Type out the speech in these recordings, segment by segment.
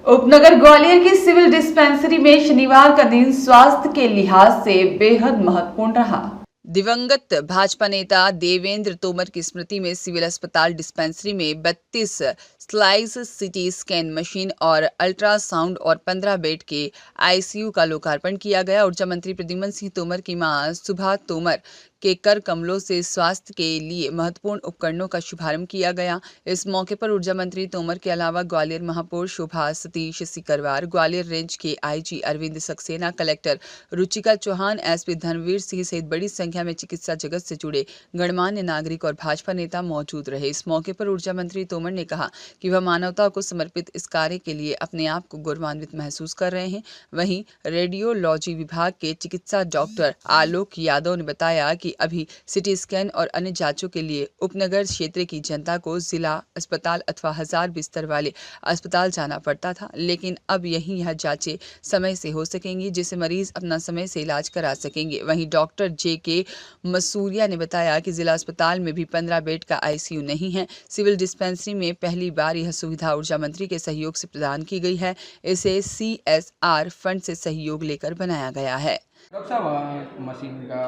उपनगर ग्वालियर की civil dispensary में शनिवार का दिन स्वास्थ्य के लिहाज से बेहद महत्वपूर्ण रहा। दिवंगत भाजपा नेता देवेंद्र तोमर की स्मृति में सिविल अस्पताल डिस्पेंसरी में 32 स्लाइस सीटी स्कैन मशीन और अल्ट्रासाउंड और 15 बेड के आईसीयू का लोकार्पण किया गया। ऊर्जा मंत्री प्रद्युम्न सिंह तोमर की मां सुभा तोमर के कर कमलों से स्वास्थ्य के लिए महत्वपूर्ण उपकरणों का शुभारंभ किया गया। इस मौके पर ऊर्जा मंत्री तोमर के अलावा ग्वालियर महापौर शोभा सतीश सिकरवार, ग्वालियर रेंज के IG Arvind Saxena, collector Ruchika Chauhan, SP Dharmveer Singh सहित बड़ी संख्या में चिकित्सा जगत से जुड़े गणमान्य नागरिक और भाजपा नेता मौजूद रहे। इस मौके पर ऊर्जा मंत्री तोमर ने कहा कि वह मानवता को समर्पित इस कार्य के लिए अपने आप को गौरवान्वित महसूस कर रहे हैं। वहीं रेडियोलॉजी विभाग के चिकित्सा डॉक्टर आलोक यादव ने बताया कि अभी सिटी स्कैन और अन्य जांचों के लिए उपनगर क्षेत्र की जनता को जिला अस्पताल अथवा 1000 बिस्तर वाले अस्पताल जाना पड़ता था, लेकिन अब यह जांचें समय से हो सकेंगी, जिससे मरीज अपना समय से इलाज करा सकेंगे। वहीं डॉक्टर जे.के. मसूरिया ने बताया कि जिला अस्पताल में भी 15 बेड का आईसीयू नहीं है। सिविल डिस्पेंसरी में पहली बार यह सुविधा ऊर्जा मंत्री के सहयोग से प्रदान की गई है। इसे CSR फंड से सहयोग लेकर बनाया गया है। डॉक्टर साहब, मशीन का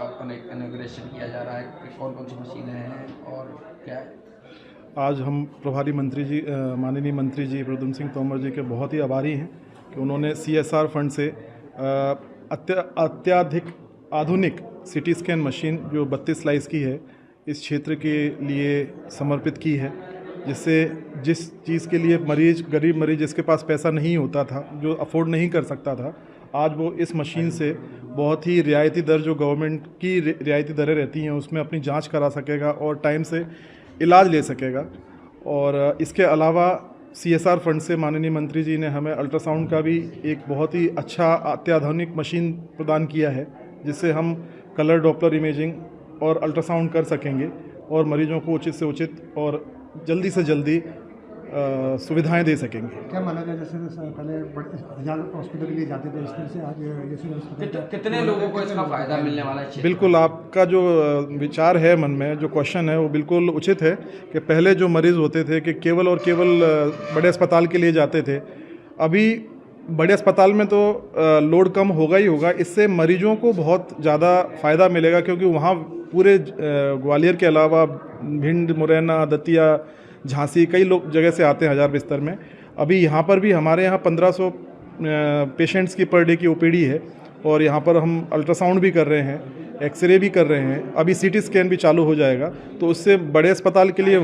इनॉग्रेशन किया जा रहा है कि कौन कौन सी मशीनें हैं और क्या है? आज हम प्रभारी मंत्री जी माननीय मंत्री जी प्रद्युम्न सिंह तोमर जी के बहुत ही आभारी हैं कि उन्होंने CSR फंड से अत्याधिक आधुनिक सिटी स्कैन मशीन जो 32 स्लाइस की है इस क्षेत्र के लिए समर्पित की है, जिससे जिस चीज़ के लिए गरीब मरीज जिसके पास पैसा नहीं होता था, जो अफोर्ड नहीं कर सकता था, आज वो इस मशीन से बहुत ही रियायती दर, जो गवर्नमेंट की रियायती दरें रहती हैं, उसमें अपनी जांच करा सकेगा और टाइम से इलाज ले सकेगा। और इसके अलावा CSR फंड से माननीय मंत्री जी ने हमें अल्ट्रासाउंड का भी एक बहुत ही अच्छा अत्याधुनिक मशीन प्रदान किया है, जिससे हम कलर डॉपलर इमेजिंग और अल्ट्रासाउंड कर सकेंगे और मरीजों को उचित से उचित और जल्दी से जल्दी सुविधाएं दे सकेंगे। क्या माना जाए, जैसे पहले हॉस्पिटल के लिए जाते थे, इसमें से आज कितने लोगों को इसका फायदा मिलने वाला है? बिल्कुल, आपका जो विचार है मन में, जो क्वेश्चन है, वो बिल्कुल उचित है कि पहले जो मरीज़ होते थे कि केवल और केवल बड़े अस्पताल के लिए जाते थे। अभी बड़े अस्पताल में तो लोड कम होगा ही होगा, इससे मरीजों को बहुत ज़्यादा फ़ायदा मिलेगा, क्योंकि वहाँ पूरे ग्वालियर के अलावा भिंड, मुरैना, दतिया, झांसी, कई लोग जगह से आते हैं 1000 बिस्तर में। अभी यहाँ पर भी हमारे यहाँ 1500 पेशेंट्स की पर डे की OPD है और यहाँ पर हम अल्ट्रासाउंड भी कर रहे हैं, एक्सरे भी कर रहे हैं, अभी CT स्कैन भी चालू हो जाएगा। तो उससे बड़े अस्पताल के लिए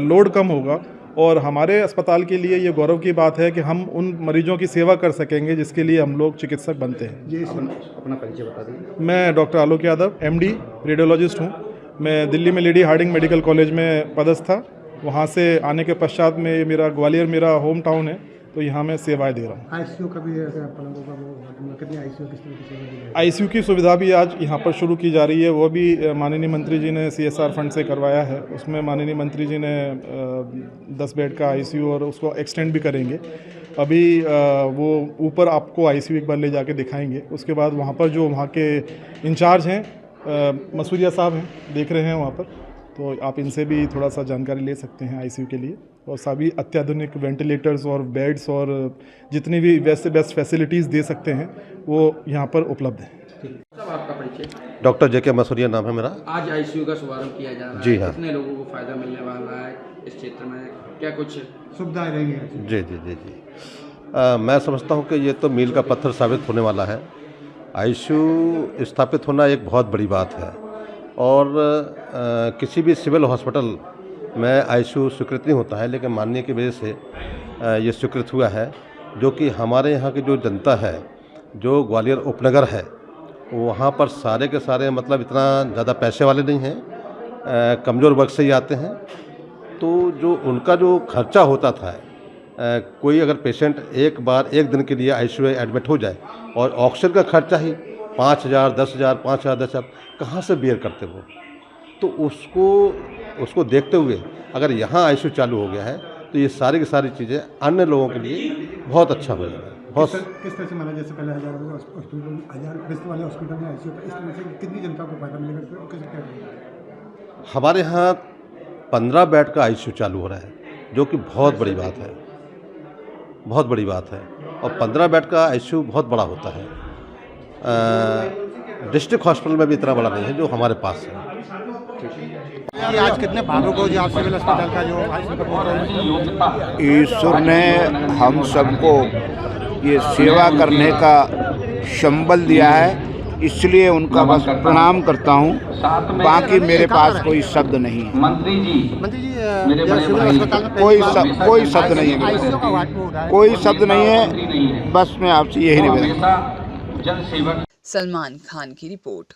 लोड कम होगा और हमारे अस्पताल के लिए ये गौरव की बात है कि हम उन मरीजों की सेवा कर सकेंगे जिसके लिए हम लोग चिकित्सक बनते हैं। जी, अपना परिचय बता दीजिए। मैं डॉक्टर आलोक यादव, MD रेडियोलॉजिस्ट हूँ। मैं दिल्ली में लेडी हार्डिंग मेडिकल कॉलेज में पदस्थ था। वहाँ से आने के पश्चात में ग्वालियर मेरा होम टाउन है, तो यहाँ मैं सेवाएं दे रहा हूँ। आईसीयू का भी कितनी आईसीयू किस तरह की सेवा दी है? आईसीयू की सुविधा भी आज यहाँ पर शुरू की जा रही है, वो भी माननीय मंत्री जी ने CSR फंड से करवाया है। उसमें माननीय मंत्री जी ने 10 बेड का आईसीयू और उसको एक्सटेंड भी करेंगे। अभी वो ऊपर आपको आईसीयू एक बार ले जाके दिखाएंगे। उसके बाद वहाँ पर जो वहाँ के इंचार्ज हैं मसूरिया साहब हैं, देख रहे हैं वहाँ पर, तो आप इनसे भी थोड़ा सा जानकारी ले सकते हैं आईसीयू के लिए। और सभी अत्याधुनिक वेंटिलेटर्स और बेड्स और जितनी भी बेस्ट फैसिलिटीज़ दे सकते हैं वो यहाँ पर उपलब्ध हैं। आपका परिचय? Doctor JK. मसूरिया नाम है मेरा। आज आईसीयू का शुभारंभ किया जा रहा है। जी हाँ। कितने लोगों को फायदा मिलने वाला है इस क्षेत्र में? क्या कुछ सुविधाएं रहेंगी? जी जी जी जी मैं समझता हूँ कि ये तो मील का पत्थर साबित होने वाला है। आईसीयू स्थापित होना एक बहुत बड़ी बात है और किसी भी सिविल हॉस्पिटल में आईसीयू स्वीकृत नहीं होता है, लेकिन माननीय की वजह से ये स्वीकृत हुआ है, जो कि हमारे यहाँ की जो जनता है, जो ग्वालियर उपनगर है, वहाँ पर सारे के सारे मतलब इतना ज़्यादा पैसे वाले नहीं हैं, कमज़ोर वर्ग से ही आते हैं। तो जो उनका जो खर्चा होता था, कोई अगर पेशेंट एक दिन के लिए आईसीयू में एडमिट हो जाए और ऑक्सीजन का खर्चा ही 5000, 10,000, 5,000, 10,000 कहाँ से बेयर करते वो, तो उसको देखते हुए अगर यहाँ आईसीयू चालू हो गया है तो ये सारी की सारी चीज़ें अन्य लोगों के लिए बहुत अच्छा हो जाएगा। किस तरह से माना, जैसे पहले 1000 बिस्तर वाले हॉस्पिटल में आईसीयू था, इस तरह से कितनी जनता को फायदा मिलेगा? हमारे यहाँ 15 बेड का आईसीयू चालू हो रहा है, जो कि बहुत बड़ी बात है। बहुत बड़ी बात है। और 15 बेड का आईसीयू बहुत बड़ा होता है। डिस्ट्रिक्ट हॉस्पिटल में भी इतना बड़ा नहीं है जो हमारे पास है। आज कितने भागों को जो आप सिविल अस्पताल का जो ईश्वर ने हम सबको ये सेवा करने का संबल दिया है, इसलिए उनका बस प्रणाम करता हूँ। बाकी मेरे पास कोई शब्द नहीं है। मंत्री जी सिविल अस्पताल में कोई शब्द नहीं है मेरे पास। कोई शब्द नहीं है। बस मैं आपसे यही निवेदन। सलमान खान की रिपोर्ट।